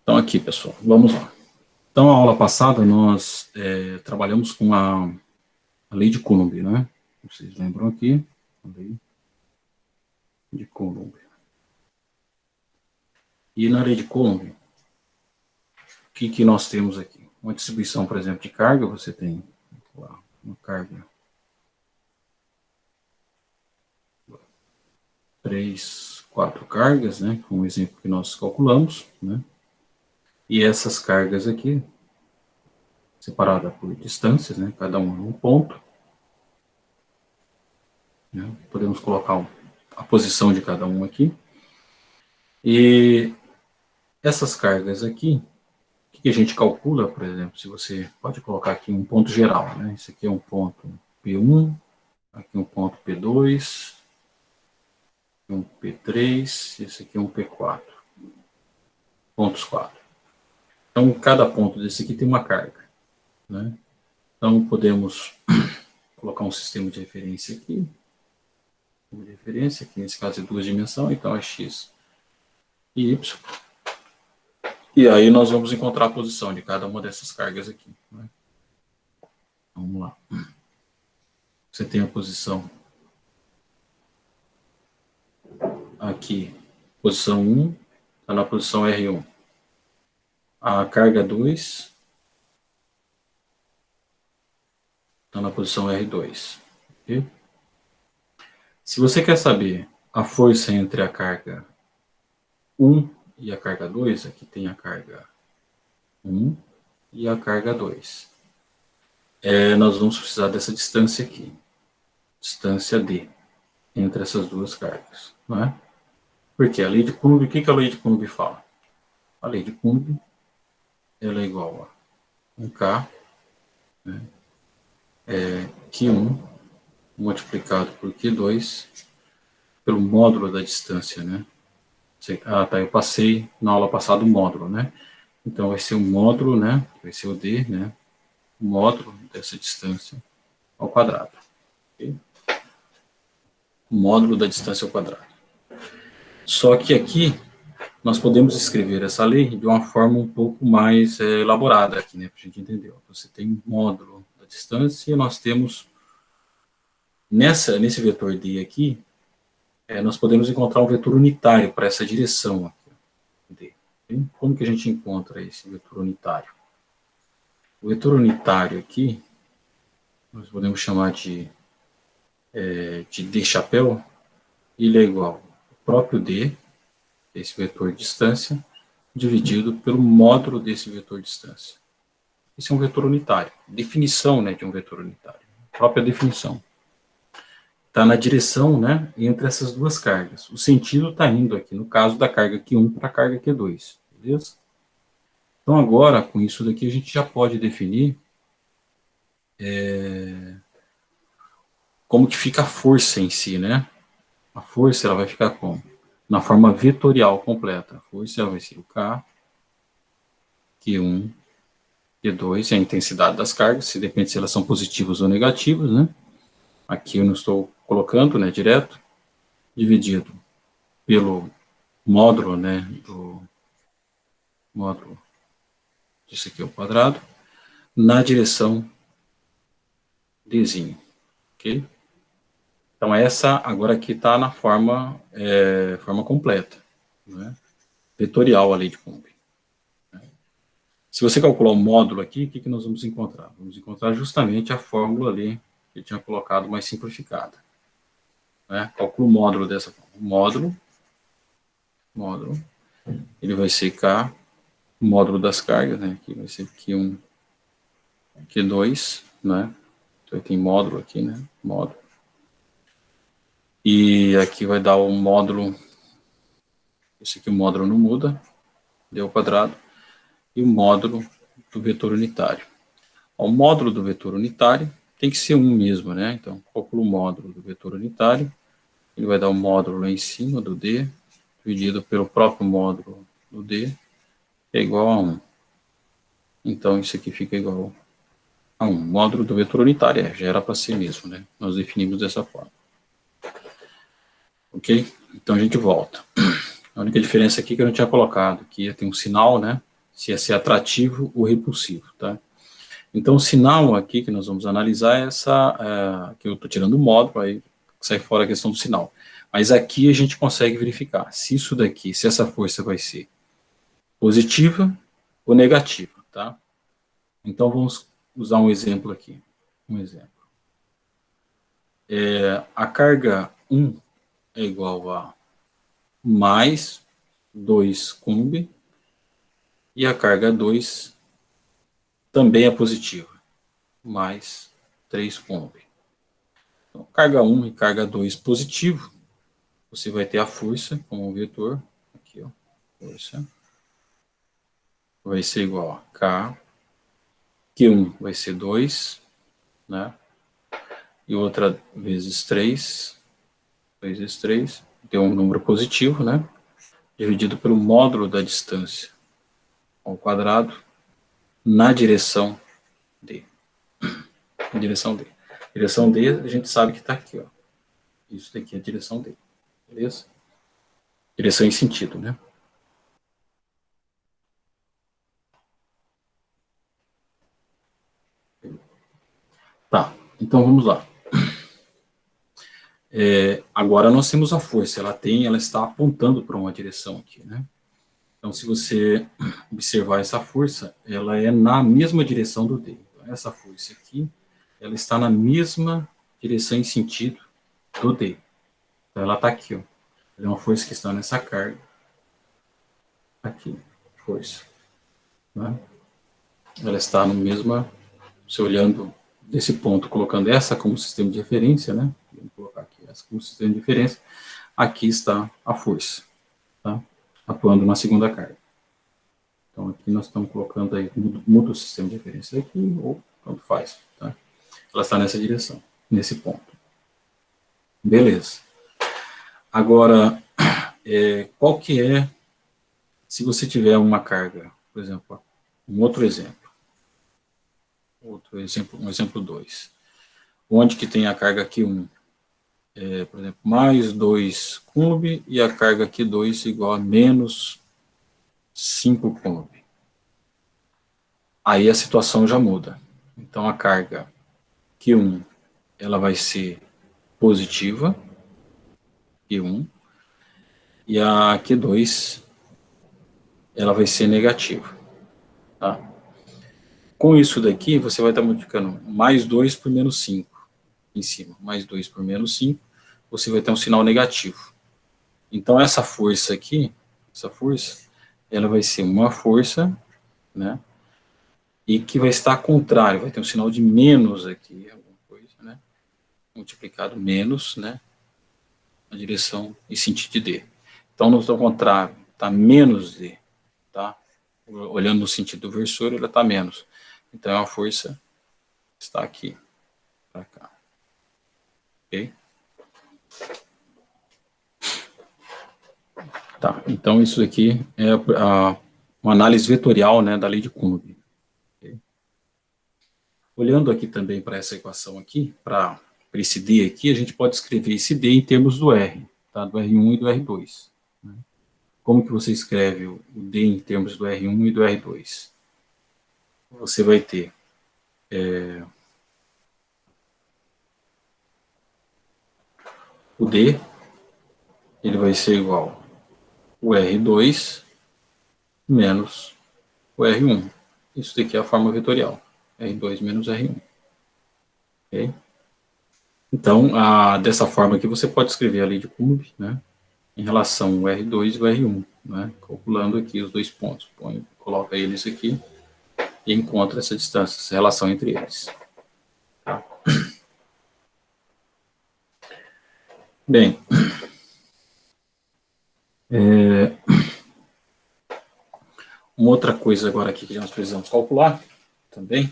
Então, aqui, pessoal, vamos lá. Então, a aula passada, nós trabalhamos com a lei de Coulomb, né? Vocês lembram aqui? A lei de Coulomb. E na lei de Coulomb, o que nós temos aqui? Uma distribuição, por exemplo, de carga, você tem lá, uma carga 3, 4 cargas, né? Com o exemplo que nós calculamos, né? E essas cargas aqui, separadas por distâncias, né? Cada uma um ponto. Né? Podemos colocar a posição de cada um aqui. E essas cargas aqui, o que a gente calcula, por exemplo, se você pode colocar aqui um ponto geral, né? Esse aqui é um ponto P1, aqui um ponto P2, um P3, esse aqui é um P4, pontos 4. Então, cada ponto desse aqui tem uma carga, né? Então, podemos colocar um sistema de referência aqui, que nesse caso é 2 dimensões, então é x e y. E aí nós vamos encontrar a posição de cada uma dessas cargas aqui, né? Vamos lá. Você tem a posição aqui, posição 1, está na posição R1. A carga 2 está na posição R2. Okay? Se você quer saber a força entre a carga 1 e a carga 2, aqui tem a carga 1 e a carga 2. Nós vamos precisar dessa distância aqui, distância D, entre essas duas cargas. Não é? Porque a lei de Coulomb, o que a lei de Coulomb fala? A lei de Coulomb ela é igual a 1K, né, Q1 multiplicado por Q2 pelo módulo da distância, né? Tá, eu passei na aula passada o módulo, né? Então vai ser o módulo, né? Vai ser o D, né? O módulo dessa distância ao quadrado. Okay? O módulo da distância ao quadrado. Só que aqui nós podemos escrever essa lei de uma forma um pouco mais elaborada aqui, né? Para a gente entender. Você tem um módulo da distância e nós temos nesse vetor D aqui, nós podemos encontrar um vetor unitário para essa direção aqui, D. Como que a gente encontra esse vetor unitário? O vetor unitário aqui, nós podemos chamar de D chapéu, ele é igual ao próprio D, esse vetor de distância, dividido pelo módulo desse vetor de distância. Esse é um vetor unitário, definição, né, de um vetor unitário, própria definição. Está na direção, né, entre essas duas cargas. O sentido está indo aqui, no caso da carga Q1 para a carga Q2, beleza? Então, agora, com isso daqui, a gente já pode definir como que fica a força em si, né? A força, ela vai ficar como? Na forma vetorial completa. A força, ela vai ser o K, Q1, Q2, é a intensidade das cargas, se depende se elas são positivas ou negativas, né? Aqui eu não estou colocando, né, direto, dividido pelo módulo, né, do módulo disso aqui ao quadrado, na direção Dzinho, ok? Então essa agora aqui está na forma completa, né? Vetorial a lei de Coulomb. Se você calcular o módulo aqui, o que nós vamos encontrar? Vamos encontrar justamente a fórmula ali que eu tinha colocado mais simplificada. Né? Calculo o módulo dessa forma. Módulo, ele vai ser K, o módulo das cargas, né? Aqui vai ser Q1, Q2, né? Então tem módulo aqui, né? Módulo. E aqui vai dar o módulo, esse aqui o módulo não muda, D ao quadrado, e o módulo do vetor unitário. O módulo do vetor unitário tem que ser 1 mesmo, né? Então, calculo o módulo do vetor unitário, ele vai dar o módulo lá em cima do D, dividido pelo próprio módulo do D, é igual a 1. Então, isso aqui fica igual a 1. Módulo do vetor unitário, já era para ser mesmo, né? Nós definimos dessa forma. Ok? Então, a gente volta. A única diferença aqui que eu não tinha colocado, aqui tem um sinal, né? se ia ser atrativo ou repulsivo, tá? Então, o sinal aqui que nós vamos analisar é essa, que eu estou tirando o módulo, aí sai fora a questão do sinal. Mas aqui a gente consegue verificar se isso daqui, se essa força vai ser positiva ou negativa, tá? Então, vamos usar um exemplo aqui. Um exemplo. A carga 1 é igual a mais 2 coulomb, e a carga 2 também é positiva, mais 3 coulomb. Então, carga 1 e carga 2 positivo, você vai ter a força como um vetor, aqui ó, força, vai ser igual a K, Q1 vai ser 2, né, e outra vezes 3, vezes 3, deu um número positivo, né, dividido pelo módulo da distância ao quadrado, na direção D. Na direção D. Direção D, a gente sabe que está aqui, ó. Isso daqui é a direção D. Beleza? Direção em sentido, né? Tá, então vamos lá. Agora nós temos a força, ela está apontando para uma direção aqui, né? Então, se você observar essa força, ela é na mesma direção do D. Então, essa força aqui, ela está na mesma direção em sentido do D. Então, ela está aqui, ó. Ela é uma força que está nessa carga. Aqui, força. Né? Ela está no mesmo, se olhando desse ponto, colocando essa como sistema de referência, né? Vou colocar aqui essa como sistema de referência. Aqui está a força, tá? Atuando na segunda carga. Então, aqui nós estamos colocando aí, muda o sistema de referência aqui, ou tanto faz, tá? Ela está nessa direção, nesse ponto. Beleza. Agora, qual que é, se você tiver uma carga, por exemplo, um outro exemplo, um exemplo 2, onde que tem a carga Q1, por exemplo, mais 2 coulomb e a carga Q2 igual a menos 5 coulomb. Aí a situação já muda. Então a carga Q1 ela vai ser positiva, Q1, e a Q2 ela vai ser negativa. Tá? Com isso daqui, você vai estar multiplicando mais 2 por menos 5 em cima. Mais 2 por menos 5, você vai ter um sinal negativo. Então, essa força aqui, ela vai ser uma força, né? E que vai estar contrário, vai ter um sinal de menos aqui, alguma coisa, né? Multiplicado menos, né? Na direção e sentido de D. Então, no contrário, está menos D, tá? Olhando no sentido versor, ela está menos. Então, a força está aqui, para cá. Ok? Tá, então isso aqui é uma análise vetorial, né, da lei de Coulomb. Okay? Olhando aqui também para essa equação aqui, para esse D aqui, a gente pode escrever esse D em termos do R, tá, do R1 e do R2. Né? Como que você escreve o D em termos do R1 e do R2? Você vai ter o D, ele vai ser igual ao R2 menos o R1. Isso daqui é a forma vetorial. R2 menos R1. Ok? Então, dessa forma aqui, você pode escrever a lei de Coulomb, né, em relação ao R2 e o R1, né, calculando aqui os dois pontos. Coloca eles aqui e encontra essa distância, essa relação entre eles. Tá? Bem, uma outra coisa agora aqui que nós precisamos calcular também,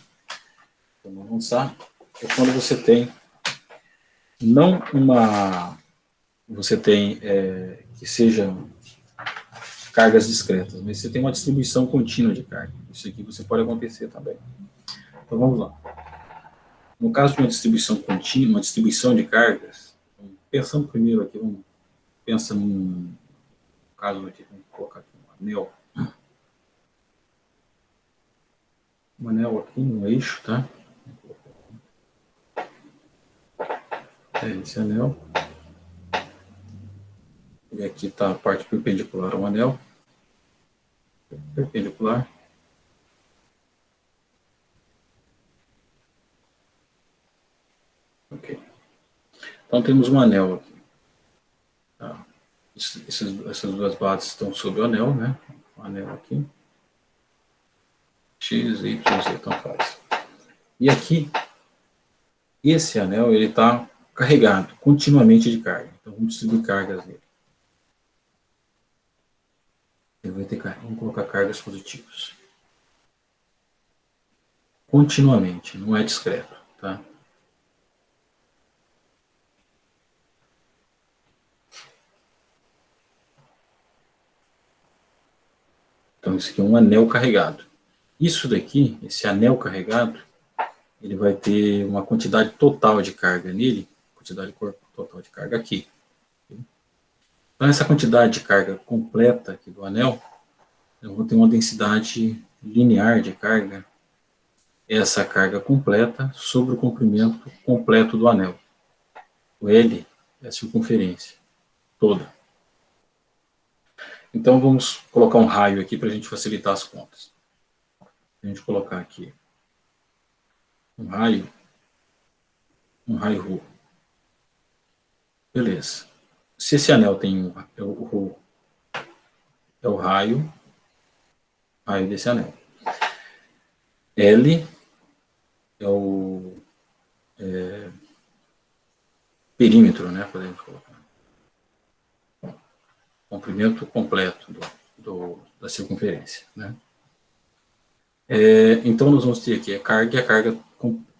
vamos avançar, é quando você tem não uma, você tem que sejam cargas discretas, mas você tem uma distribuição contínua de carga. Isso aqui você pode acontecer também. Então vamos lá. No caso de uma distribuição contínua, uma distribuição de cargas, pensando primeiro aqui, pensa num caso aqui, vamos colocar aqui um anel. um anel aqui, um eixo, tá? Esse anel. E aqui está a parte perpendicular ao anel. Perpendicular. Ok. Então temos um anel aqui. Tá? Essas duas bases estão sobre o anel, né? O anel aqui. X, Y, Z, então faz. E aqui, esse anel, ele está carregado continuamente de carga. Então vamos distribuir cargas nele. Ele vai ter carga. Vamos colocar cargas positivas. Continuamente, não é discreto, tá? Então isso aqui é um anel carregado. Isso daqui, esse anel carregado, ele vai ter uma quantidade total de carga nele, quantidade total de carga aqui. Então essa quantidade de carga completa aqui do anel, eu vou ter uma densidade linear de carga, essa carga completa sobre o comprimento completo do anel. O L é a circunferência toda. Então vamos colocar um raio aqui para a gente facilitar as contas. A gente colocar aqui um raio ρ. Beleza. Se esse anel tem o é o raio desse anel. L é o perímetro, né? Podemos colocar. Comprimento completo da circunferência, né? Então nós vamos ter aqui a carga e a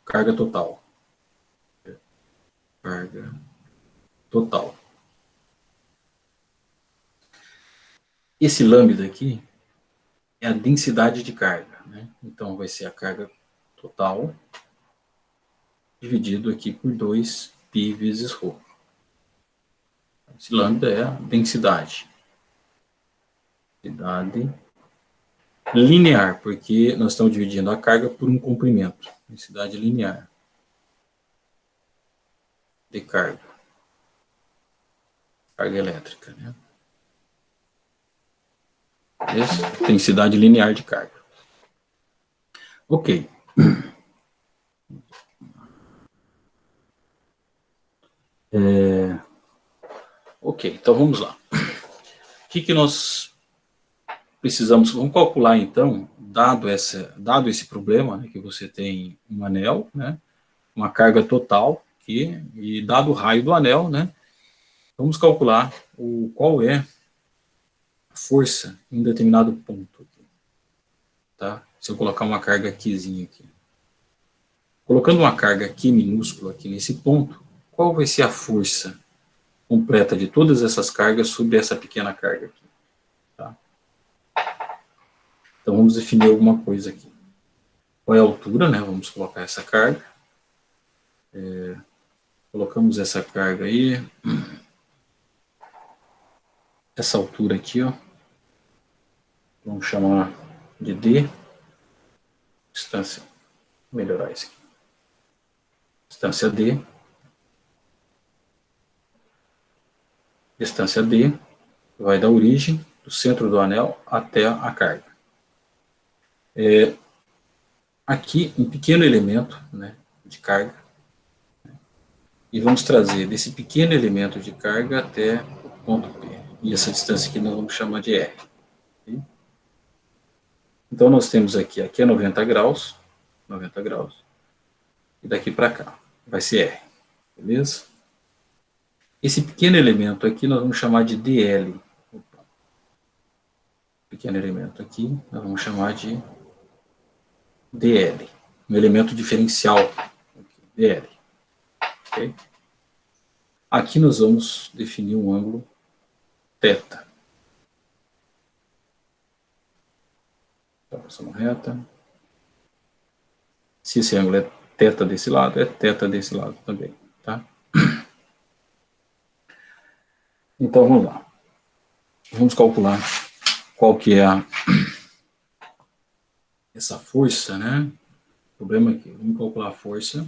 carga total. Carga total. Esse lambda aqui é a densidade de carga, né? Então vai ser a carga total dividido aqui por 2 π vezes ρ. Esse lambda é a densidade. Densidade linear, porque nós estamos dividindo a carga por um comprimento. Densidade linear de carga. Carga elétrica, né? Essa densidade linear de carga. Ok. Ok, então vamos lá. O que nós precisamos? Vamos calcular então, dado esse problema, né, que você tem um anel, né, uma carga total, e dado o raio do anel, né, vamos calcular qual é a força em um determinado ponto. Tá? Se eu colocar uma carga aqui. Colocando uma carga aqui minúscula aqui nesse ponto, qual vai ser a força completa de todas essas cargas sobre essa pequena carga aqui? Tá? Então vamos definir alguma coisa aqui. Qual é a altura, né? Vamos colocar essa carga. Colocamos essa carga aí. Essa altura aqui, ó. Vamos chamar de D. Distância. Vou melhorar isso aqui. Distância D. Distância D vai da origem, do centro do anel, até a carga. Aqui, um pequeno elemento, né, de carga. E vamos trazer desse pequeno elemento de carga até o ponto P. E essa distância aqui nós vamos chamar de R. Okay? Então nós temos aqui é 90 graus. E daqui para cá vai ser R. Beleza? Esse pequeno elemento aqui nós vamos chamar de DL. Pequeno elemento aqui nós vamos chamar de DL. Um elemento diferencial. DL. Okay? Aqui nós vamos definir um ângulo θ. Tração reta. Se esse ângulo é θ desse lado, é θ desse lado também. Tá? Então vamos lá. Vamos calcular qual que é essa força, né? O problema é que, vamos calcular a força.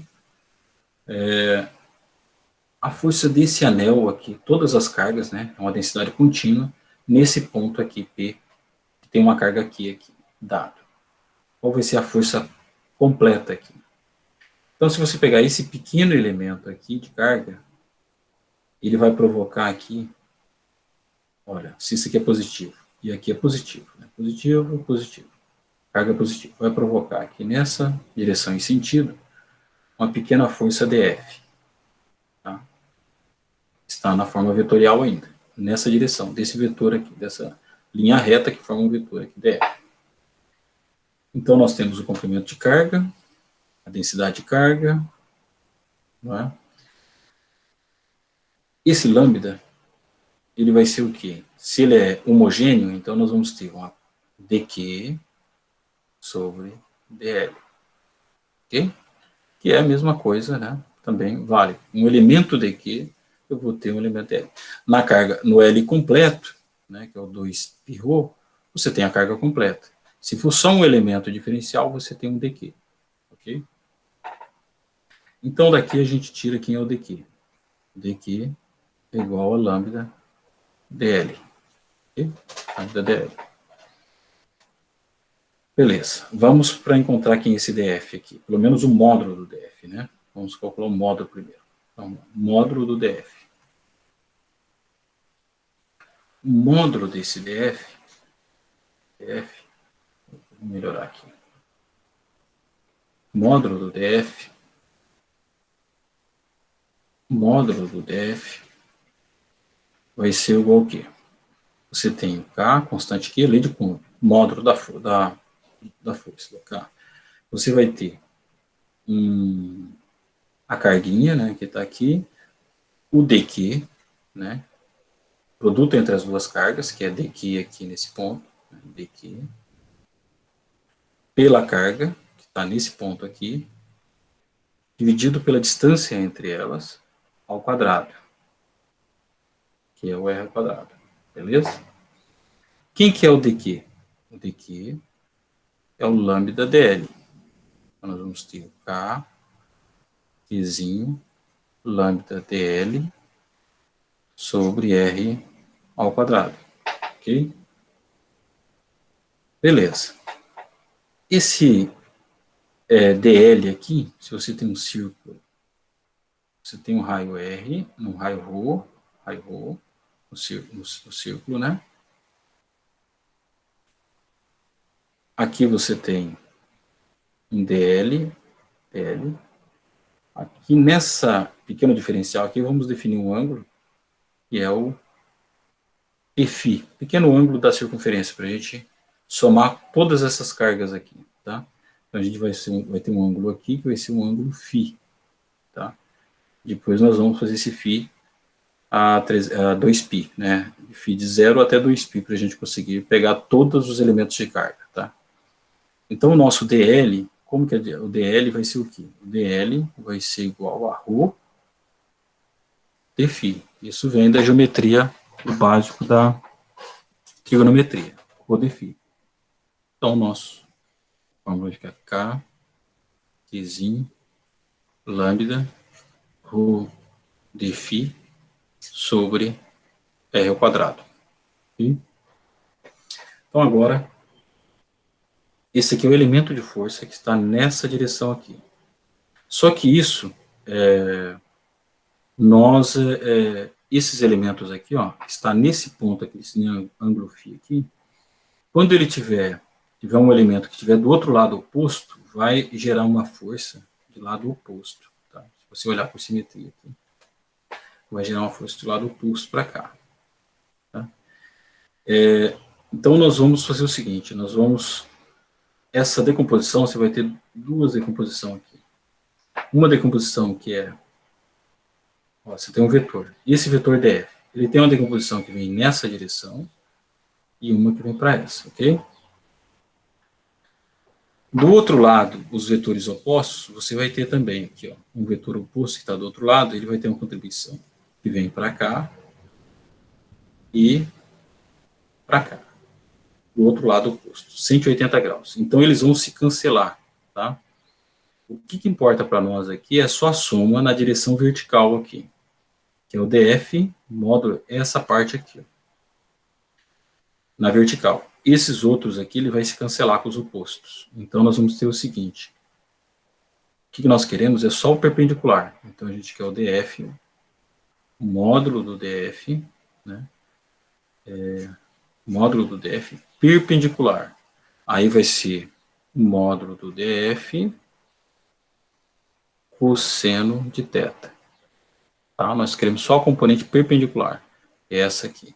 A força desse anel aqui, todas as cargas, né? É uma densidade contínua, nesse ponto aqui, P, que tem uma carga aqui, dado. Qual vai ser a força completa aqui? Então, se você pegar esse pequeno elemento aqui de carga, ele vai provocar aqui, olha, se isso aqui é positivo, e aqui é positivo, né? Positivo, positivo. Carga positiva. Vai provocar aqui nessa direção e sentido, uma pequena força dF. Tá? Está na forma vetorial ainda, nessa direção, desse vetor aqui, dessa linha reta que forma um vetor aqui, dF. Então, nós temos o comprimento de carga, a densidade de carga, não é? Esse lambda, ele vai ser o quê? Se ele é homogêneo, então nós vamos ter uma dQ sobre dL, ok? Que é a mesma coisa, né? Também vale. Um elemento dQ, eu vou ter um elemento L. Na carga, no L completo, né, que é o 2πρ, você tem a carga completa. Se for só um elemento diferencial, você tem um dQ, ok? Então, daqui a gente tira quem é o dQ. dQ é igual a lambda dL. Okay? Lambda dL. Beleza. Vamos para encontrar quem é esse dF aqui. Pelo menos o módulo do dF, né? Vamos calcular o módulo primeiro. Então, módulo do dF. O módulo desse dF, vou melhorar aqui. Módulo do dF vai ser igual ao quê? Você tem K, constante Q, lei de Coulomb, módulo da força, da K. Você vai ter a carguinha, né, que está aqui, o dQ, né, produto entre as duas cargas, que é dQ aqui nesse ponto, né, dQ, pela carga, que está nesse ponto aqui, dividido pela distância entre elas, ao quadrado, que é o R ao quadrado, beleza? Quem que é o dQ? O dQ é o lambda dL. Então, nós vamos ter o K, Qzinho, lambda dL, sobre R ao quadrado, ok? Beleza. Esse dl aqui, se você tem um círculo, você tem um raio R, um raio ρ, no círculo, né? Aqui você tem um dl. Aqui nessa pequeno diferencial aqui, vamos definir um ângulo, que é o Φ, pequeno ângulo da circunferência, para a gente somar todas essas cargas aqui, tá? Então, a gente vai ter um ângulo aqui, que vai ser um ângulo Φ, tá? Depois nós vamos fazer esse Φ a 2π, né? Φ de 0 até 2π, para a gente conseguir pegar todos os elementos de carga, tá? Então, o nosso dl, como que o dl vai ser o quê? O dl vai ser igual a ρ dφ. Isso vem da geometria, do básico da trigonometria, ρ dφ. Então, o nosso vai ficar K, Qzinho, lambda, ρ dφ, sobre R ao quadrado. Okay? Então, agora, esse aqui é o elemento de força que está nessa direção aqui. Só que isso, esses elementos aqui, ó, está nesse ponto aqui, esse ângulo φ aqui, quando ele tiver um elemento que estiver do outro lado oposto, vai gerar uma força de lado oposto. Tá? Se você olhar por simetria aqui, vai gerar uma força de lado oposto para cá. Tá? Então, nós vamos fazer o seguinte, essa decomposição, você vai ter duas decomposições aqui. Uma decomposição que é, você tem um vetor, e esse vetor df, ele tem uma decomposição que vem nessa direção, e uma que vem para essa, ok? Do outro lado, os vetores opostos, você vai ter também aqui, ó, um vetor oposto que está do outro lado, ele vai ter uma contribuição que vem para cá e para cá. do outro lado oposto, 180 graus. Então, eles vão se cancelar, tá? O que importa para nós aqui é só a soma na direção vertical aqui, que é o DF módulo essa parte aqui, ó, na vertical. Esses outros aqui, ele vai se cancelar com os opostos. Então, nós vamos ter o seguinte. O que nós queremos é só o perpendicular. Então, a gente quer o DF, o módulo do DF, né? Módulo do DF perpendicular. Aí vai ser o módulo do DF cosseno de θ. Tá? Nós queremos só a componente perpendicular. Essa aqui.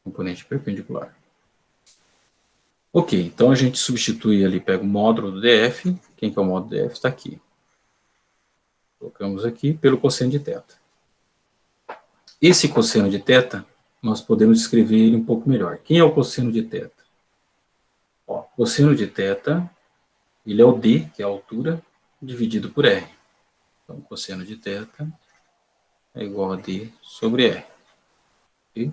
Componente perpendicular. Ok, então a gente substitui ali, pega o módulo do DF. Quem que é o módulo do DF? Está aqui. Colocamos aqui pelo cosseno de θ. Esse cosseno de θ, nós podemos escrever ele um pouco melhor. Quem é o cosseno de θ? Ó, cosseno de θ, ele é o D, que é a altura, dividido por R. Então, cosseno de θ é igual a D sobre R. Okay?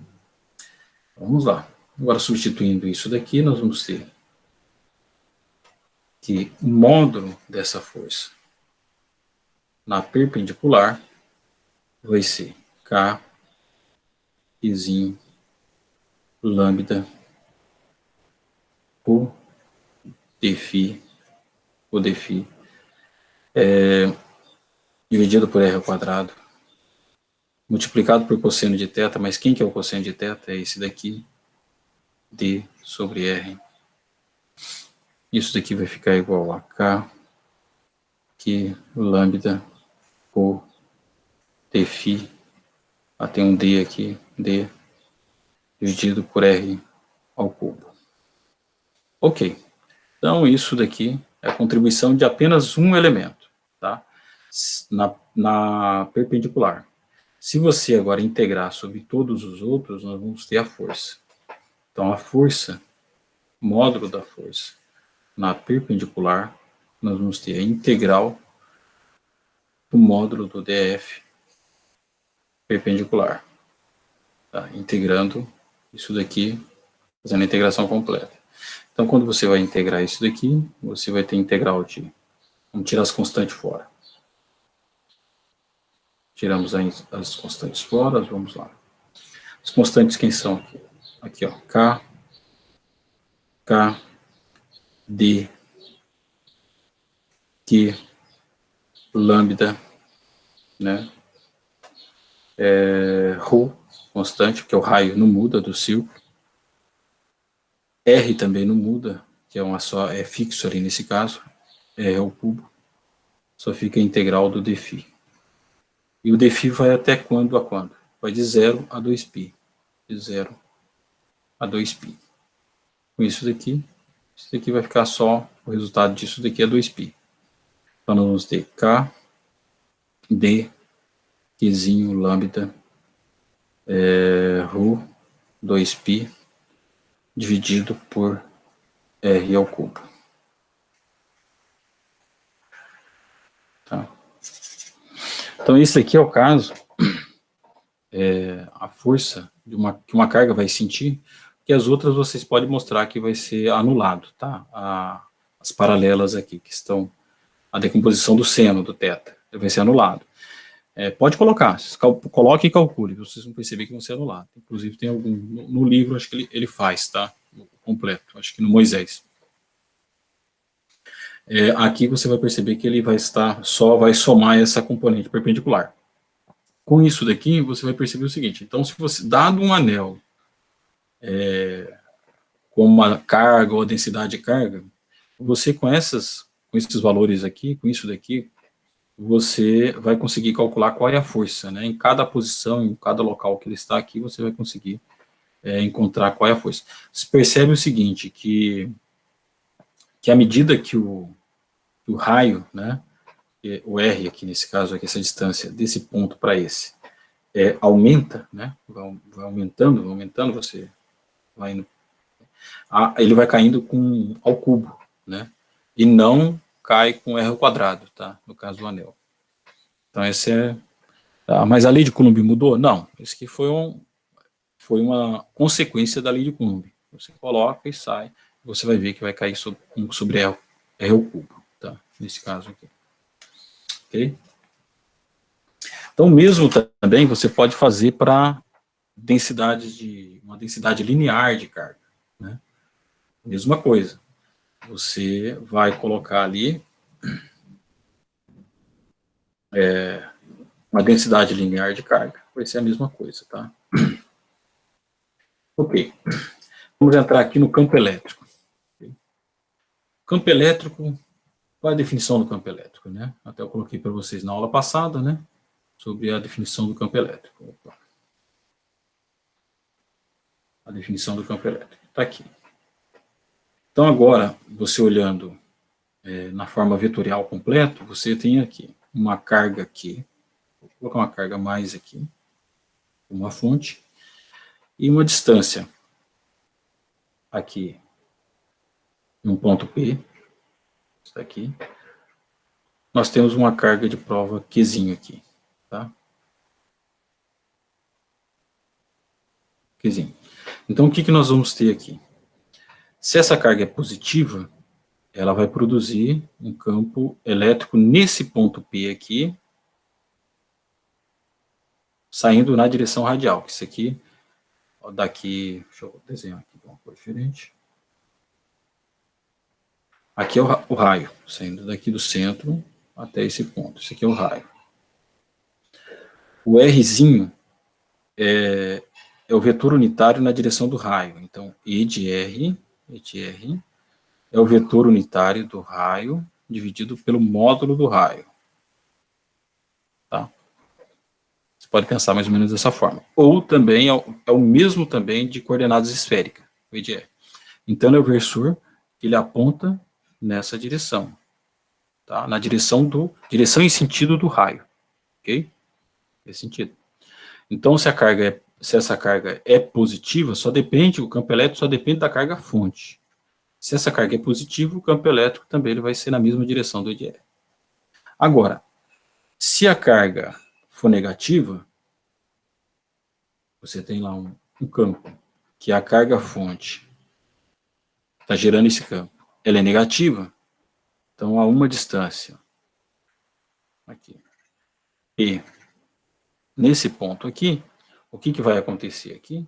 Vamos lá. Agora, substituindo isso daqui, nós vamos ter que o módulo dessa força na perpendicular vai ser K, Izinho, lambda, o dφ, dividido por R ao quadrado, multiplicado por cosseno de θ, mas quem que é o cosseno de θ? É esse daqui, D sobre R. Isso daqui vai ficar igual a K, que lambda, o dφ, tem um D aqui, D, dividido por R ao cubo. Ok, então isso daqui é a contribuição de apenas um elemento, tá? Na perpendicular. Se você agora integrar sobre todos os outros, nós vamos ter a força. Então, a força, módulo da força, na perpendicular, nós vamos ter a integral do módulo do DF perpendicular. Tá? Integrando isso daqui, fazendo a integração completa. Então, quando você vai integrar isso daqui, você vai ter integral de... Vamos tirar as constantes fora. Tiramos as constantes fora, vamos lá. As constantes quem são aqui? Aqui, ó, K, D, Q, lambda, né? Rho, constante, porque o raio não muda do círculo. R também não muda, que é fixo ali nesse caso. R ao cubo. Só fica a integral do dφ. E o dφ vai até quando a quando? Vai de 0 a 2π. De 0 a 2π. Com isso daqui vai ficar só, o resultado disso daqui é 2π. Então nós vamos ter K, D, Qzinho, lambda, Rho, 2π, dividido por R ao cubo. Tá? Então, esse aqui é o caso, a força que uma carga vai sentir, que as outras vocês podem mostrar que vai ser anulado, tá? As paralelas aqui, que estão a decomposição do seno, do θ, vai ser anulado. Pode colocar, coloque e calcule, vocês vão perceber que vão ser anulados. Inclusive tem algum, no livro, acho que ele faz, tá? Completo, acho que no Moisés. Aqui você vai perceber que ele vai vai somar essa componente perpendicular. Com isso daqui, você vai perceber o seguinte, então se você, dado um anel com uma carga ou a densidade de carga, você com esses valores aqui, com isso daqui, você vai conseguir calcular qual é a força, né? Em cada posição, em cada local que ele está aqui, você vai conseguir encontrar qual é a força. Você percebe o seguinte, que à medida que o raio, né, o R aqui nesse caso, aqui, essa distância desse ponto para esse, aumenta, né, vai aumentando, você vai indo, ele vai caindo ao cubo, né, e não cai com R ao quadrado, tá, no caso do anel. Então esse mas a lei de Coulomb mudou? Não, isso aqui foi uma consequência da lei de Coulomb, Você coloca e sai, você vai ver que vai cair sobre, sobre R ao cubo, tá? Nesse caso aqui. Ok? Então, mesmo também você pode fazer para uma densidade linear de carga, né? Mesma coisa. Você vai colocar ali uma densidade linear de carga. Vai ser a mesma coisa, tá? Ok. Vamos entrar aqui no campo elétrico. Campo elétrico, qual é a definição do campo elétrico, né? Até eu coloquei para vocês na aula passada, né? Sobre a definição do campo elétrico. Opa. A definição do campo elétrico. Está aqui. Então, agora, você olhando na forma vetorial completa, você tem aqui uma carga aqui. Vou colocar uma carga mais aqui. Uma fonte. E uma distância aqui. Um ponto P. Está aqui. Nós temos uma carga de prova Qzinho aqui. Tá? Qzinho. Então, o que nós vamos ter aqui? Se essa carga é positiva, ela vai produzir um campo elétrico nesse ponto P aqui, saindo na direção radial. Isso aqui, ó, daqui, deixa eu desenhar aqui de uma cor diferente. Aqui é o raio, saindo daqui do centro até esse ponto. Isso aqui é o raio. O Rzinho é o vetor unitário na direção do raio. Então, E de R é o vetor unitário do raio dividido pelo módulo do raio. Tá? Você pode pensar mais ou menos dessa forma. Ou também é o mesmo também de coordenadas esféricas, o E de R. Então, é o versor que ele aponta nessa direção. Tá? Na direção e sentido do raio. Ok? Nesse sentido. Então, se essa carga é positiva, o campo elétrico só depende da carga fonte. Se essa carga é positiva, o campo elétrico também ele vai ser na mesma direção do EDR. Agora, se a carga for negativa, você tem lá um campo, que é a carga fonte está gerando esse campo. Ela é negativa, então a uma distância, aqui, e nesse ponto aqui, o que vai acontecer aqui?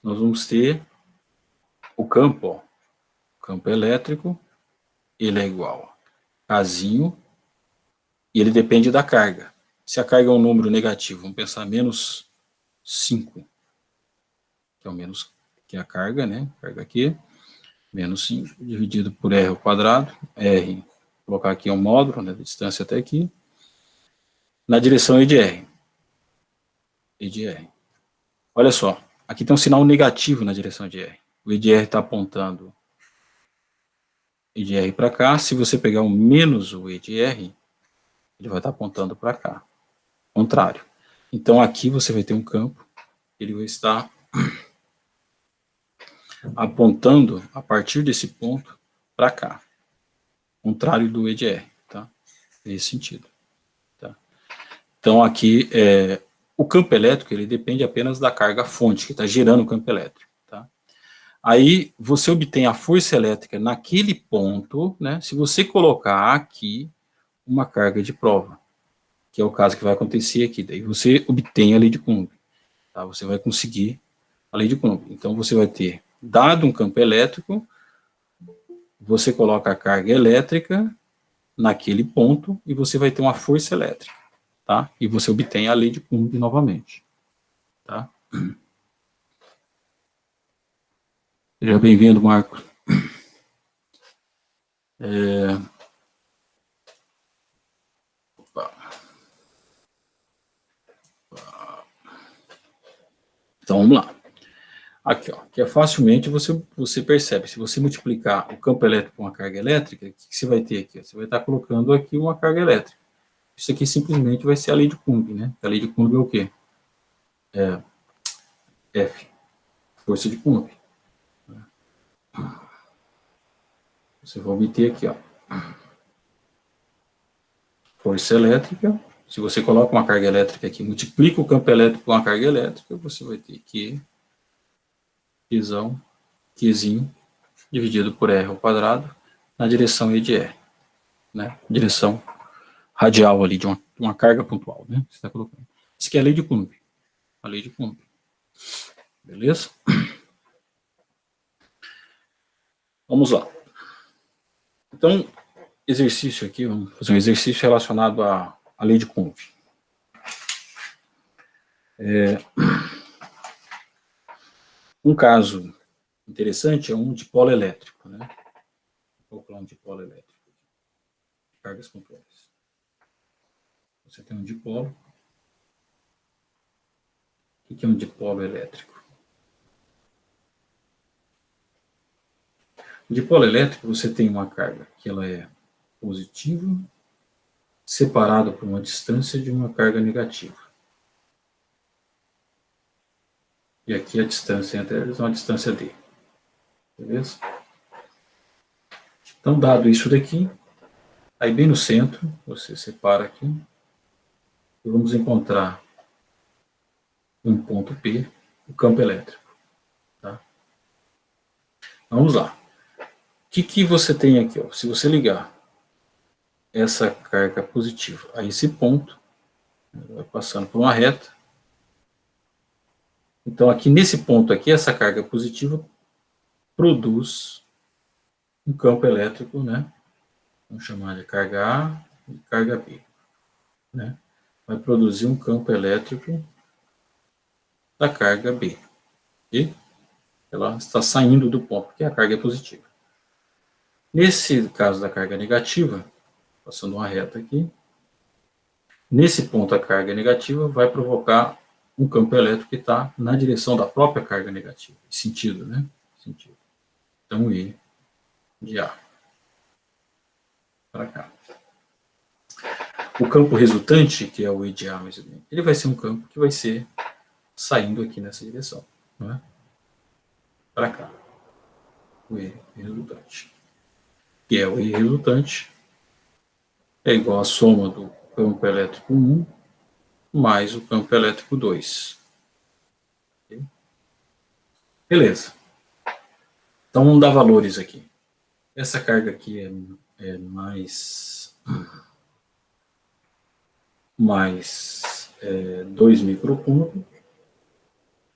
Nós vamos ter o campo, ó, campo elétrico, ele é igual a Kzinho, e ele depende da carga. Se a carga é um número negativo, vamos pensar menos 5, que é o menos, que é a carga, né? Carga aqui, menos 5, dividido por R ao quadrado, R, vou colocar aqui um módulo, né, da distância até aqui, na direção E de R. E de R. Olha só, aqui tem um sinal negativo na direção de R. O E de R está apontando E de R para cá. Se você pegar o menos o E de R, ele vai estar apontando para cá. Contrário. Então, aqui você vai ter um campo, ele vai estar apontando a partir desse ponto para cá. Contrário do E de R, tá? Nesse sentido. Tá? Então, aqui, o campo elétrico, ele depende apenas da carga fonte, que está gerando o campo elétrico. Tá? Aí, você obtém a força elétrica naquele ponto, né? Se você colocar aqui uma carga de prova, que é o caso que vai acontecer aqui. Daí você obtém a lei de Coulomb. Tá? Você vai conseguir a lei de Coulomb. Então, você vai ter, dado um campo elétrico, você coloca a carga elétrica naquele ponto e você vai ter uma força elétrica. Tá? E você obtém a lei de Coulomb novamente. Tá? Seja bem-vindo, Marcos. Então, vamos lá. Aqui, ó, que é facilmente você percebe. Se você multiplicar o campo elétrico com a carga elétrica, o que você vai ter aqui? Você vai estar colocando aqui uma carga elétrica. Isso aqui simplesmente vai ser a lei de Coulomb, né? A lei de Coulomb é o quê? F, força de Coulomb. Você vai obter aqui, ó, força elétrica. Se você coloca uma carga elétrica aqui, multiplica o campo elétrico com a carga elétrica, você vai ter que Qzão Qzinho dividido por R ao quadrado na direção E de R, né? Direção radial ali de uma carga pontual, né? Você está colocando. Isso aqui é a lei de Coulomb. A lei de Coulomb. Beleza? Vamos lá. Então, exercício aqui, vamos fazer um exercício relacionado à lei de Coulomb. Um caso interessante é um dipolo elétrico, né? Vou colocar um dipolo elétrico. Cargas pontuais. Você tem um dipolo. O que é um dipolo elétrico? O dipolo elétrico, você tem uma carga que ela é positiva, separada por uma distância de uma carga negativa. E aqui a distância entre eles é uma distância d. Beleza? Então, dado isso daqui, aí bem no centro, você separa aqui, e vamos encontrar um ponto P, o campo elétrico. Tá? Vamos lá. O que você tem aqui? Ó? Se você ligar essa carga positiva a esse ponto, vai passando por uma reta. Então, aqui nesse ponto aqui, essa carga positiva produz um campo elétrico, né? Vamos chamar de carga A e carga B. Né? Vai produzir um campo elétrico da carga B. E ela está saindo do ponto, porque a carga é positiva. Nesse caso da carga negativa, passando uma reta aqui, nesse ponto a carga negativa vai provocar um campo elétrico que está na direção da própria carga negativa. Sentido, né? Sentido. Então, E de A para cá. O campo resultante, que é o E de A, ele vai ser um campo que vai ser saindo aqui nessa direção, não é? Para cá. O E resultante. Que é o E resultante, é igual a soma do campo elétrico 1 mais o campo elétrico 2. Okay? Beleza. Então, vamos dar valores aqui. Essa carga aqui é mais 2 microcoulomb.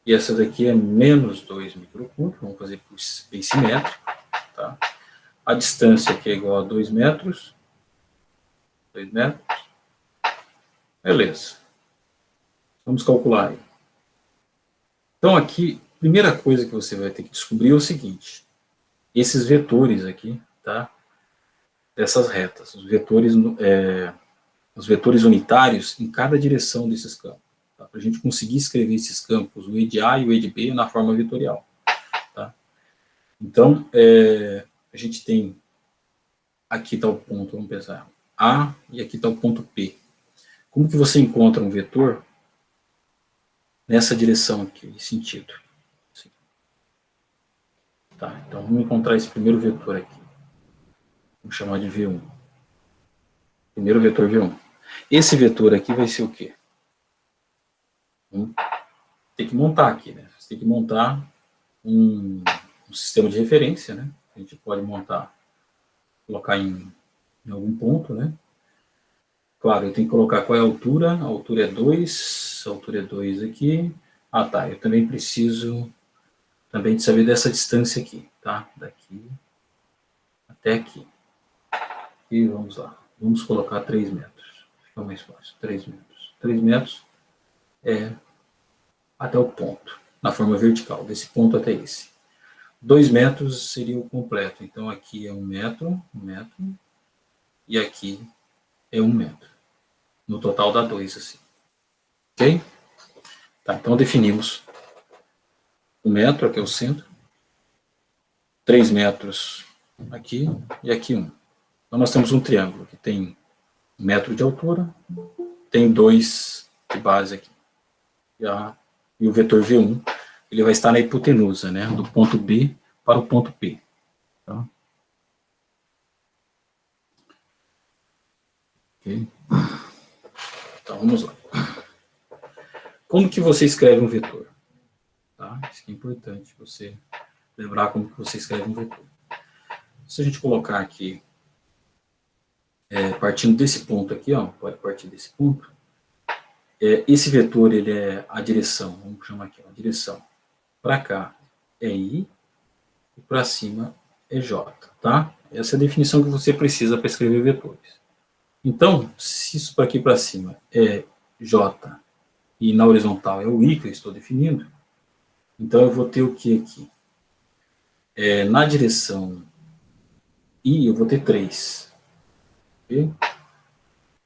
E essa daqui é menos 2 microcoulomb. Vamos fazer por bem simétrico. Tá? A distância aqui é igual a 2 metros. 2 metros. Beleza. Vamos calcular aí. Então, aqui, a primeira coisa que você vai ter que descobrir é o seguinte. Esses vetores aqui, tá? Dessas retas. Os vetores unitários em cada direção desses campos. Tá? Para a gente conseguir escrever esses campos, o E de A e o E de B, na forma vetorial. Tá? Então, a gente tem, aqui está o ponto, vamos pensar, A, e aqui está o ponto P. Como que você encontra um vetor nessa direção aqui, de sentido? Assim. Tá, então vamos encontrar esse primeiro vetor aqui. Vamos chamar de V1. Primeiro vetor V1. Esse vetor aqui vai ser o quê? Tem que montar aqui, né? Você tem que montar um sistema de referência, né? A gente pode montar, colocar em algum ponto, né? Claro, eu tenho que colocar qual é a altura é 2, a altura é 2 aqui. Ah, tá, eu também preciso também de saber dessa distância aqui, tá? Daqui até aqui. E vamos lá, vamos colocar 3 metros, fica mais fácil, 3 metros. 3 metros é até o ponto, na forma vertical, desse ponto até esse. 2 metros seria o completo, então aqui é 1 metro, e aqui é 1 metro. No total dá 2, assim. Ok? Tá, então definimos 1 metro, aqui é o centro, 3 metros aqui e aqui 1. Então nós temos um triângulo que tem 1 metro de altura, tem 2 de base aqui. E o vetor V1, ele vai estar na hipotenusa, né, do ponto B para o ponto P. Tá? Ok? Então vamos lá. Como que você escreve um vetor? Tá? Isso aqui é importante você lembrar como que você escreve um vetor. Se a gente colocar aqui, partindo desse ponto aqui, ó, pode partir desse ponto, esse vetor, ele é a direção, vamos chamar aqui, a direção. Para cá é I, e para cima é J, tá? Essa é a definição que você precisa para escrever vetores. Então, se isso para aqui para cima é J, e na horizontal é o I que eu estou definindo, então eu vou ter o que aqui? Na direção I, eu vou ter 3. Okay?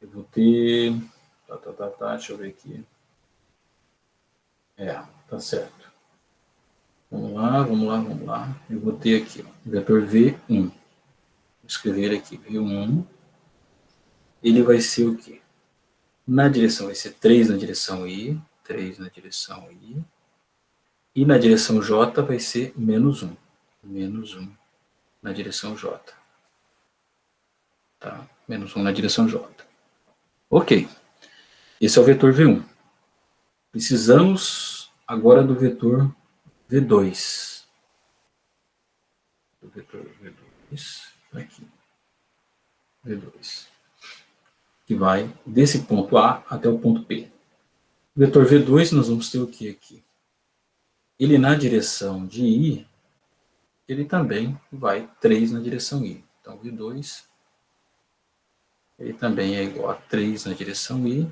Eu vou ter... deixa eu ver aqui. Tá certo. Vamos lá. Eu vou ter aqui, ó, o vetor V1. Vou escrever aqui, V1. Ele vai ser o quê? Na direção, vai ser 3 na direção I, 3 na direção I. E na direção J vai ser menos 1. Menos 1 na direção J. Tá? Menos 1 na direção J. Ok. Esse é o vetor V1. Precisamos agora do vetor V2. O vetor V2, aqui. V2. Que vai desse ponto A até o ponto P. O vetor V2, nós vamos ter o que aqui? Ele na direção de I, ele também vai 3 na direção I. Então, V2, ele também é igual a 3 na direção I,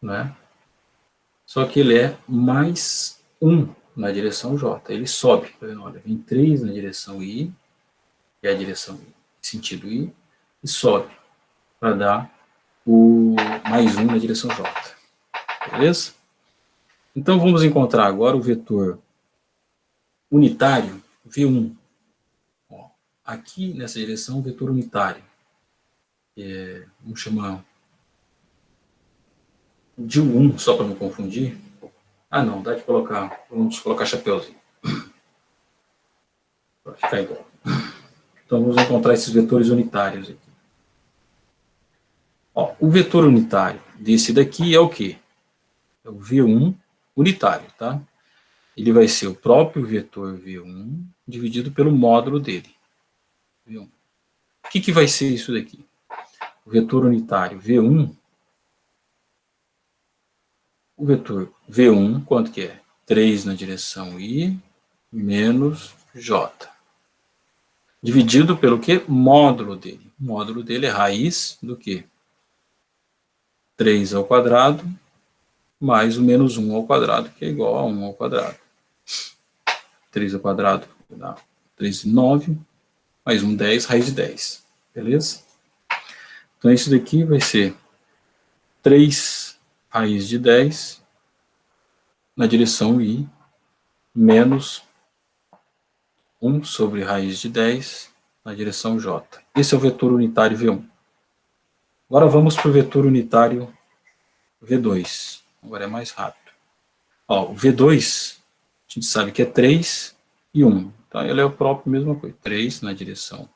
né? Só que ele é mais 1 na direção J. Ele sobe, tá vendo? Olha, vem 3 na direção I, que é a direção I, sentido I, e sobe para dar o mais 1 na direção J. Beleza? Então, vamos encontrar agora o vetor unitário V1. Ó, aqui, nessa direção, o vetor unitário. Vamos chamar de 1, só para não confundir. Ah, não, dá de colocar, vamos colocar chapéuzinho. Para ficar igual. Então, vamos encontrar esses vetores unitários aqui. Ó, o vetor unitário desse daqui é o quê? É o V1 unitário, tá? Ele vai ser o próprio vetor V1 dividido pelo módulo dele. V1. O que vai ser isso daqui? O vetor unitário V1, o vetor V1, quanto que é? 3 na direção I menos J. Dividido pelo que? Módulo dele. O módulo dele é raiz do que? 3 ao quadrado mais o menos 1 ao quadrado, que é igual a 1 ao quadrado. 3 ao quadrado dá 3, 9, mais 1, 10, raiz de 10. Beleza? Então, isso daqui vai ser 3 raiz de 10 na direção I menos 1 sobre raiz de 10 na direção J. Esse é o vetor unitário V1. Agora vamos para o vetor unitário V2. Agora é mais rápido. Ó, o V2, a gente sabe que é 3 e 1. Então, ele é o próprio mesma coisa. 3 na direção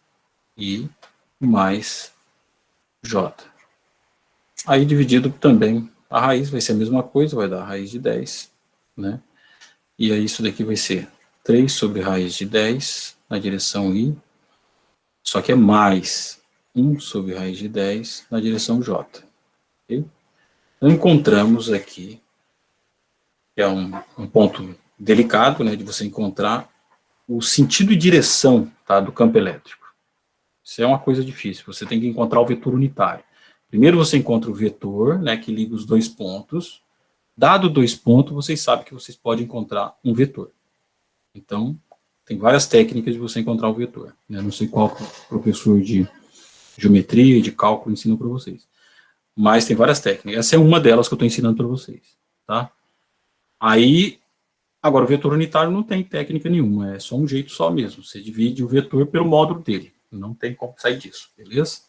I mais J. Aí, dividido também, a raiz vai ser a mesma coisa, vai dar a raiz de 10, né? E aí, isso daqui vai ser 3 sobre raiz de 10 na direção I, só que é mais 1 sobre raiz de 10 na direção J. Okay? Então, encontramos aqui, que é um ponto delicado, né, de você encontrar o sentido e direção, tá, do campo elétrico. Isso é uma coisa difícil, você tem que encontrar o vetor unitário. Primeiro você encontra o vetor, né, que liga os dois pontos. Dado 2 pontos, vocês sabem que vocês podem encontrar um vetor. Então, tem várias técnicas de você encontrar o vetor. Né? Não sei qual professor de geometria e de cálculo ensina para vocês. Mas tem várias técnicas. Essa é uma delas que eu estou ensinando para vocês. Tá? Aí, agora o vetor unitário não tem técnica nenhuma. É só um jeito só mesmo. Você divide o vetor pelo módulo dele. Não tem como sair disso. Beleza?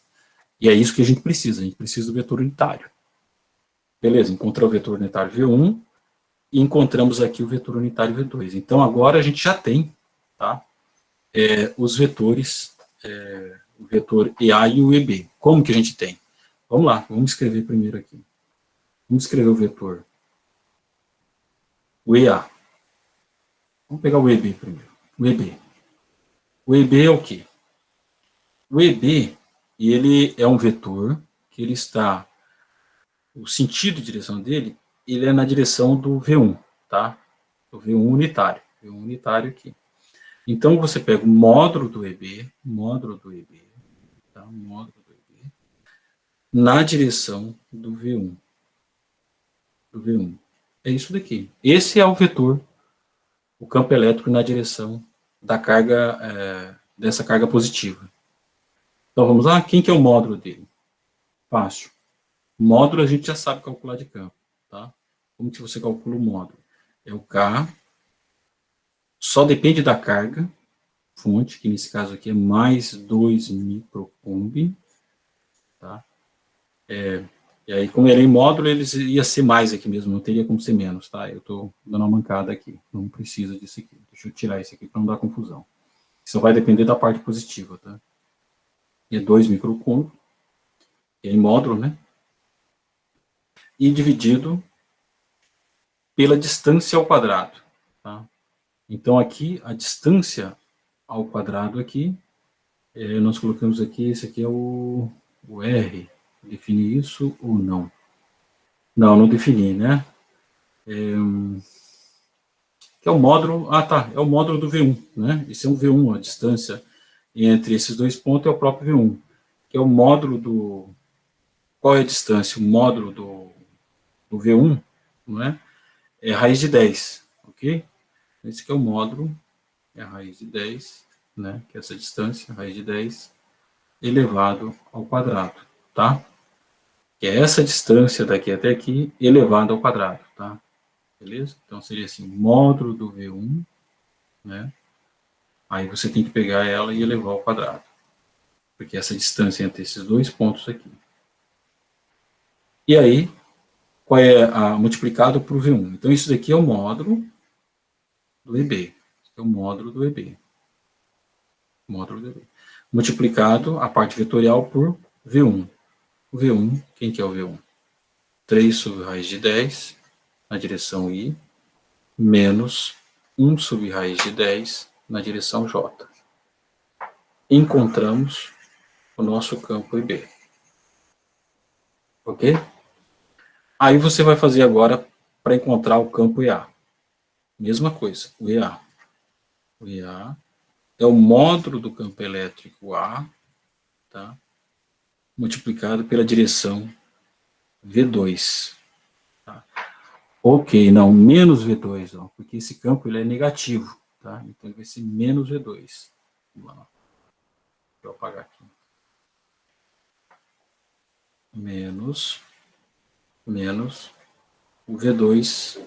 E é isso que a gente precisa. A gente precisa do vetor unitário. Beleza? Encontrou o vetor unitário V1 e encontramos aqui o vetor unitário V2. Então, agora a gente já tem, tá, os vetores, o vetor EA e o EB. Como que a gente tem? Vamos lá, vamos escrever primeiro aqui. Vamos escrever o vetor, o EA. Vamos pegar o EB primeiro. O EB. O EB é o quê? O EB, ele é um vetor que ele está, o sentido de direção dele, ele é na direção do V1, tá? Do V1 unitário, V1 unitário aqui. Então, você pega o módulo do EB, tá? Módulo do EB, na direção do V1. Do V1. É isso daqui. Esse é o vetor, o campo elétrico na direção da carga, dessa carga positiva. Então, vamos lá? Quem que é o módulo dele? Fácil. Módulo a gente já sabe calcular de campo, tá? Como que você calcula o módulo? É o K, só depende da carga, fonte, que nesse caso aqui é mais 2 microcoulomb, tá? E aí, como ele é em módulo, ele ia ser mais aqui mesmo, não teria como ser menos, tá? Eu estou dando uma mancada aqui, não precisa disso aqui. Deixa eu tirar isso aqui para não dar confusão. Isso vai depender da parte positiva, tá? E é 2 microcoulomb, que é em módulo, né? E dividido pela distância ao quadrado, tá? Então, aqui, a distância ao quadrado aqui, nós colocamos aqui, esse aqui é o R, defini isso ou não? Não, não defini, né? Que é o módulo, é o módulo do V1, né? Esse é um V1, a distância entre esses dois pontos é o próprio V1, que é o módulo do, qual é a distância? O módulo do V1, não é? É a raiz de 10, ok? Esse aqui é o módulo, é a raiz de 10, né? Que é essa distância, a raiz de 10, elevado ao quadrado, tá? Que é essa distância daqui até aqui, elevado ao quadrado, tá? Beleza? Então, seria assim, módulo do V1, né? Aí você tem que pegar ela e elevar ao quadrado. Porque essa distância entre esses dois pontos aqui. E aí, qual é multiplicado por V1? Então, isso daqui é o módulo do EB. É o módulo do EB. Módulo do EB. Multiplicado a parte vetorial por V1. O V1, quem que é o V1? 3 sobre raiz de 10 na direção I, menos 1 sobre raiz de 10 na direção J. Encontramos o nosso campo IB. Ok? Aí você vai fazer agora para encontrar o campo EA. Mesma coisa, o EA. O EA é o módulo do campo elétrico A, tá? Multiplicado pela direção V2. Tá? Ok, não, menos V2, ó, porque esse campo ele é negativo, tá? Então ele vai ser menos V2. Vamos lá. Deixa eu apagar aqui. Menos o V2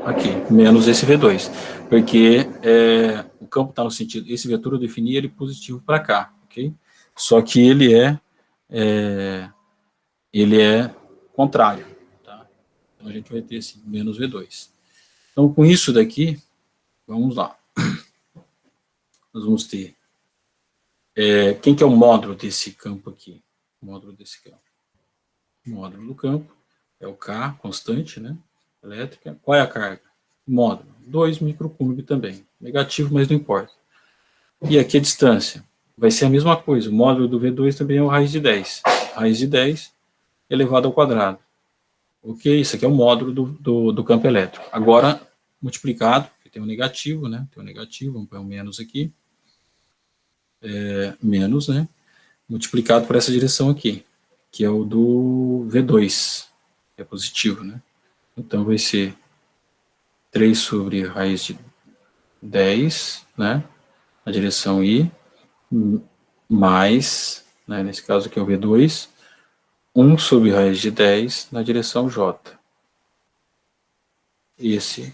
aqui, menos esse V2, porque o campo está no sentido, esse vetor eu defini ele positivo para cá, ok? Só que ele é contrário, tá? Então a gente vai ter assim, menos V2. Então com isso daqui, vamos lá, nós vamos ter, quem que é o módulo desse campo aqui? O módulo desse campo. O módulo do campo é o K, constante, né? Elétrica. Qual é a carga? Módulo, 2 microcoulomb também. Negativo, mas não importa. E aqui a distância. Vai ser a mesma coisa. O módulo do V2 também é o raiz de 10. Raiz de 10 elevado ao quadrado. Ok? Isso aqui é o módulo do campo elétrico. Agora, multiplicado, porque tem um negativo, né? Tem um negativo, vamos pôr um menos aqui. Menos, né? Multiplicado por essa direção aqui, que é o do V2. É positivo, né? Então, vai ser 3 sobre raiz de 10, né? Na direção I, mais, né, nesse caso aqui é o V2, 1 sobre raiz de 10 na direção J. Esse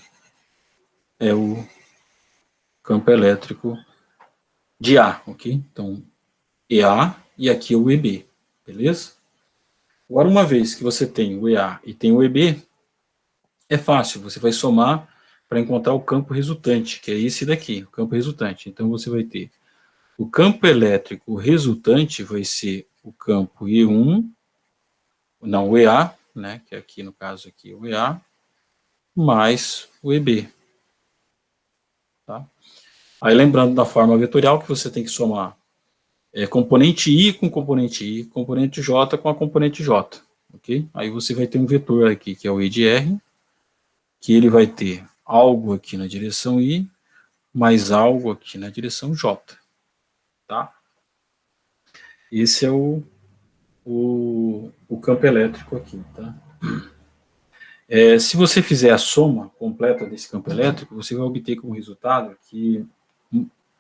é o campo elétrico de A, ok? Então, EA e aqui o EB, beleza? Agora, uma vez que você tem o EA e tem o EB, é fácil, você vai somar para encontrar o campo resultante, que é esse daqui, o campo resultante. Então, você vai ter o campo elétrico resultante vai ser o campo E1, não, o EA, né, que aqui no caso aqui o EA, mais o EB. Tá? Aí lembrando da forma vetorial que você tem que somar componente I com componente I, componente J com a componente J, ok? Aí você vai ter um vetor aqui, que é o I de R, que ele vai ter algo aqui na direção I, mais algo aqui na direção J, tá? Esse é o campo elétrico aqui, tá? Se você fizer a soma completa desse campo elétrico, você vai obter como resultado que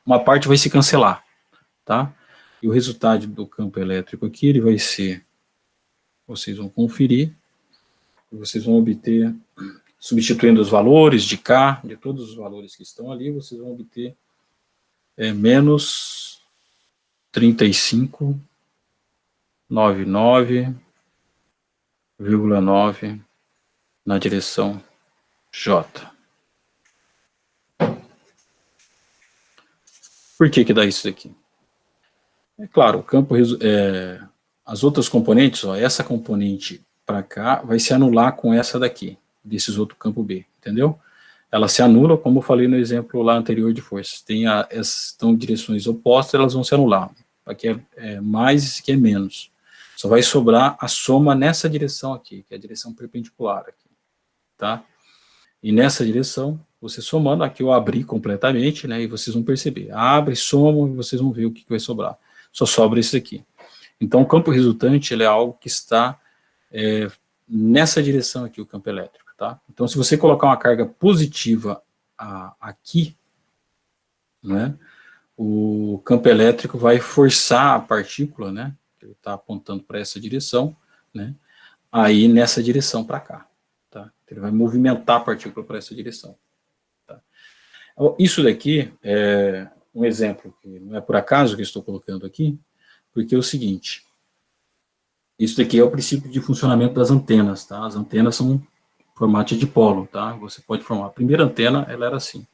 uma parte vai se cancelar, tá? E o resultado do campo elétrico aqui, ele vai ser, vocês vão conferir, vocês vão obter, substituindo os valores de K, de todos os valores que estão ali, vocês vão obter menos 3599,9 na direção J. Por que que dá isso daqui? É claro, o campo, as outras componentes, ó, essa componente para cá vai se anular com essa daqui, desses outro campo B, entendeu? Ela se anula, como eu falei no exemplo lá anterior de forças. Estão direções opostas, elas vão se anular. Aqui é mais, isso aqui é menos. Só vai sobrar a soma nessa direção aqui, que é a direção perpendicular aqui, tá? E nessa direção, você somando, aqui eu abri completamente, né, e vocês vão perceber. Abre, soma, e vocês vão ver o que vai sobrar. Só sobra isso aqui. Então, o campo resultante, ele é algo que está nessa direção aqui, o campo elétrico, tá? Então, se você colocar uma carga positiva aqui, né, o campo elétrico vai forçar a partícula, né, que ele está apontando para essa direção, né, aí nessa direção para cá, tá? Ele vai movimentar a partícula para essa direção. Tá? Isso daqui é um exemplo que não é por acaso que eu estou colocando aqui, porque é o seguinte, isso daqui é o princípio de funcionamento das antenas, tá? As antenas são formato de dipolo, tá? Você pode formar. A primeira antena, ela era assim.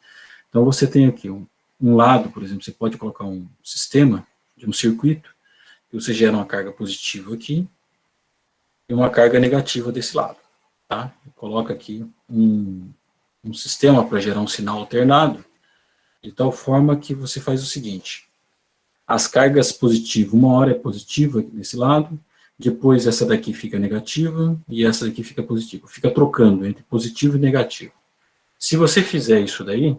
Então, você tem aqui um lado, por exemplo, você pode colocar um sistema de um circuito, que você gera uma carga positiva aqui e uma carga negativa desse lado, tá? Coloca aqui um sistema para gerar um sinal alternado, de tal forma que você faz o seguinte, as cargas positivas, uma hora é positiva desse lado, depois essa daqui fica negativa e essa daqui fica positiva. Fica trocando entre positivo e negativo. Se você fizer isso daí,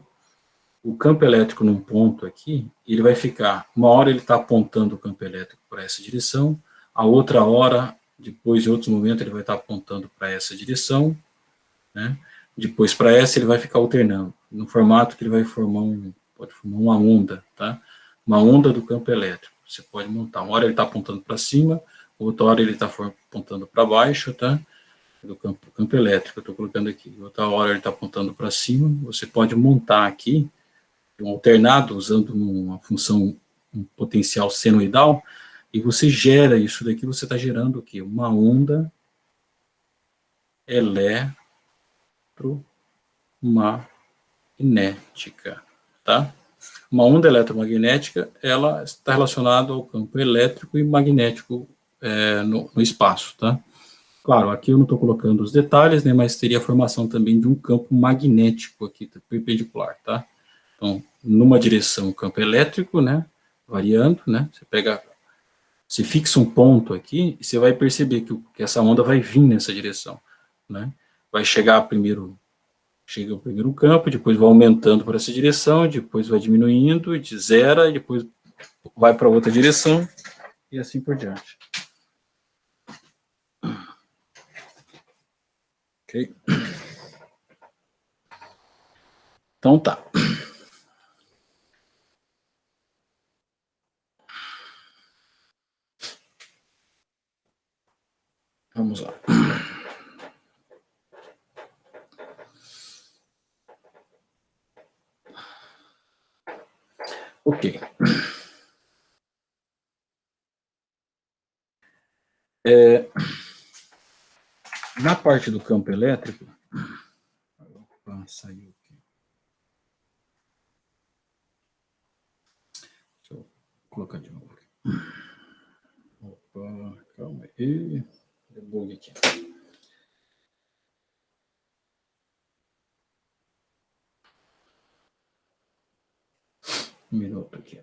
o campo elétrico num ponto aqui, ele vai ficar, uma hora ele está apontando o campo elétrico para essa direção, a outra hora, depois de outro momento, ele vai estar apontando para essa direção, né? Depois para essa ele vai ficar alternando, no formato que ele vai pode formar uma onda, tá? Uma onda do campo elétrico. Você pode montar, uma hora ele está apontando para cima, outra hora ele está apontando para baixo, tá? Do campo elétrico, eu estou colocando aqui. Outra hora ele está apontando para cima, você pode montar aqui um alternado usando uma função, um potencial senoidal, e você gera isso daqui, você está gerando o quê? Uma onda eletromagnética, tá? Uma onda eletromagnética, ela está relacionada ao campo elétrico e magnético no espaço, tá? Claro, aqui eu não estou colocando os detalhes, né, mas teria a formação também de um campo magnético aqui, perpendicular, tá? Então, numa direção, o campo elétrico, né, variando, né, você fixa um ponto aqui, e você vai perceber que essa onda vai vir nessa direção, né? Vai chegar primeiro, chega o primeiro campo, depois vai aumentando para essa direção, depois vai diminuindo, de zero, e depois vai para outra direção, e assim por diante. Ok? Então tá. Vamos lá. Ok. Na parte do campo elétrico, opa, saiu aqui. Deixa eu colocar de novo aqui. Opa, calma aí. Deu bug aqui. Um minuto aqui.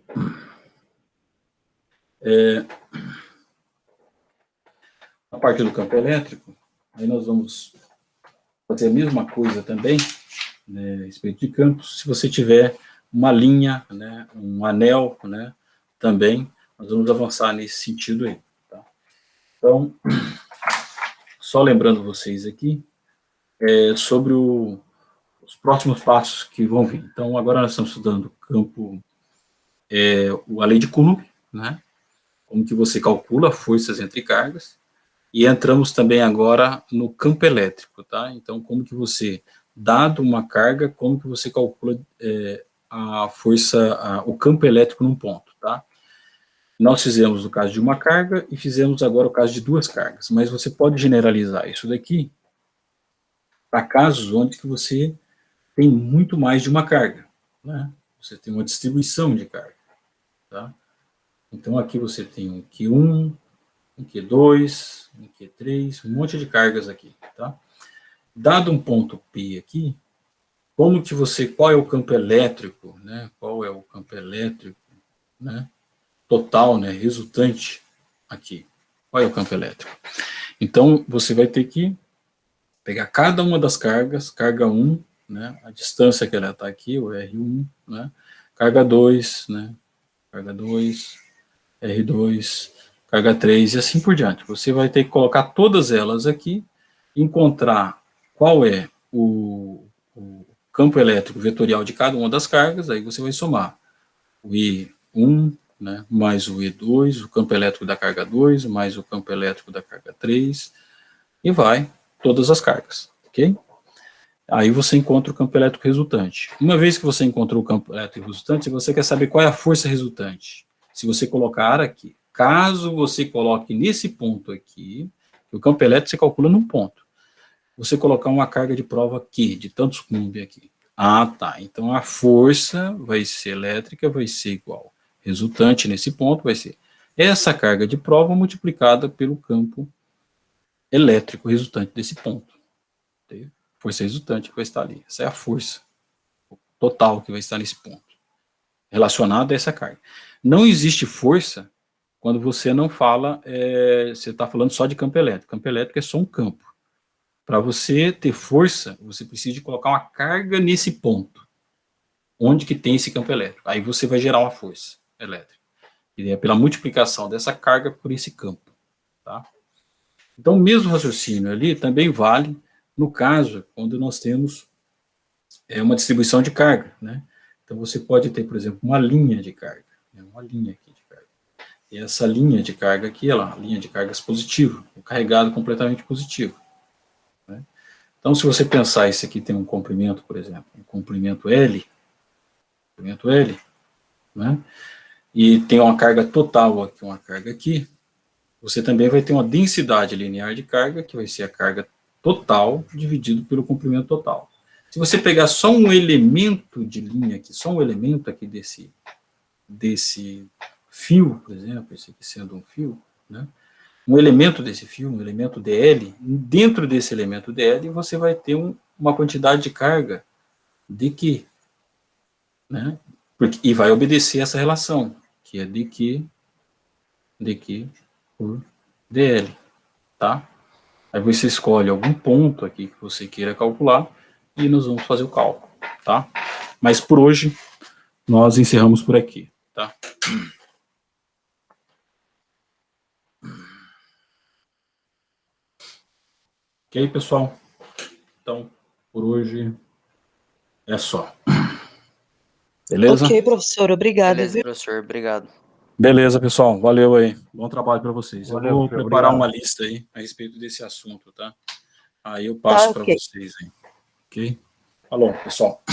A parte do campo elétrico, aí nós vamos fazer a mesma coisa também, né, a respeito de campos. Se você tiver uma linha, né, um anel, né, também, nós vamos avançar nesse sentido aí. Tá? Então, só lembrando vocês aqui, sobre os próximos passos que vão vir. Então, agora nós estamos estudando o campo, a lei de Coulomb, né, como que você calcula forças entre cargas, e entramos também agora no campo elétrico, tá? Então, como que você, dado uma carga, como que você calcula a força, o campo elétrico num ponto, tá? Nós fizemos o caso de uma carga e fizemos agora o caso de duas cargas, mas você pode generalizar isso daqui para casos onde que você tem muito mais de uma carga, né? Você tem uma distribuição de carga, tá? Então, aqui você tem um Q1, um Q2, um Q3, um monte de cargas aqui, tá? Dado um ponto P aqui, como que você, qual é o campo elétrico, né? Qual é o campo elétrico, né? Total, né? Resultante aqui. Qual é o campo elétrico? Então, você vai ter que pegar cada uma das cargas, carga 1, né? A distância que ela está aqui, o R1, né? Carga 2, né? Carga 2, R2, carga 3 e assim por diante. Você vai ter que colocar todas elas aqui, encontrar qual é o campo elétrico vetorial de cada uma das cargas, aí você vai somar o E1, né, mais o E2, o campo elétrico da carga 2, mais o campo elétrico da carga 3, e vai todas as cargas, ok? Aí você encontra o campo elétrico resultante. Uma vez que você encontrou o campo elétrico resultante, você quer saber qual é a força resultante. Se você colocar aqui, caso você coloque nesse ponto aqui, o campo elétrico você calcula num ponto. Você colocar uma carga de prova aqui, de tantos Coulomb aqui. Ah, tá. Então a força vai ser elétrica, vai ser igual. Resultante nesse ponto vai ser essa carga de prova multiplicada pelo campo elétrico resultante desse ponto. Entendeu? Força resultante que vai estar ali. Essa é a força total que vai estar nesse ponto, relacionada a essa carga. Não existe força quando você não fala, você está falando só de campo elétrico. Campo elétrico é só um campo. Para você ter força, você precisa de colocar uma carga nesse ponto, onde que tem esse campo elétrico. Aí você vai gerar uma força elétrica. E é pela multiplicação dessa carga por esse campo. Tá? Então, o mesmo raciocínio ali também vale no caso quando nós temos uma distribuição de carga, né? Então, você pode ter, por exemplo, uma linha de carga, né? Uma linha aqui de carga. E essa linha de carga aqui, ela é uma linha de cargas positiva, carregado completamente positivo. Né? Então, se você pensar, esse aqui tem um comprimento, por exemplo, um comprimento L, né? E tem uma carga total aqui, uma carga aqui, você também vai ter uma densidade linear de carga, que vai ser a carga total dividido pelo comprimento total. Se você pegar só um elemento de linha aqui, só um elemento aqui desse fio, por exemplo, esse aqui sendo um fio, né? Um elemento desse fio, um elemento dl, dentro desse elemento dl você vai ter uma quantidade de carga de Q, né? E vai obedecer essa relação, que é dq por dl, tá? Aí você escolhe algum ponto aqui que você queira calcular e nós vamos fazer o cálculo, tá? Mas por hoje nós encerramos por aqui, tá? Ok, pessoal? Então, por hoje é só. Beleza? Ok, professor, obrigado. Beleza, Viu? professor, obrigado. Beleza, pessoal. Valeu aí. Bom trabalho para vocês. Valeu, eu vou professor, preparar obrigado. uma lista aí a respeito desse assunto, tá? Aí eu Tá, passo para ok. vocês aí. Ok? Falou, pessoal.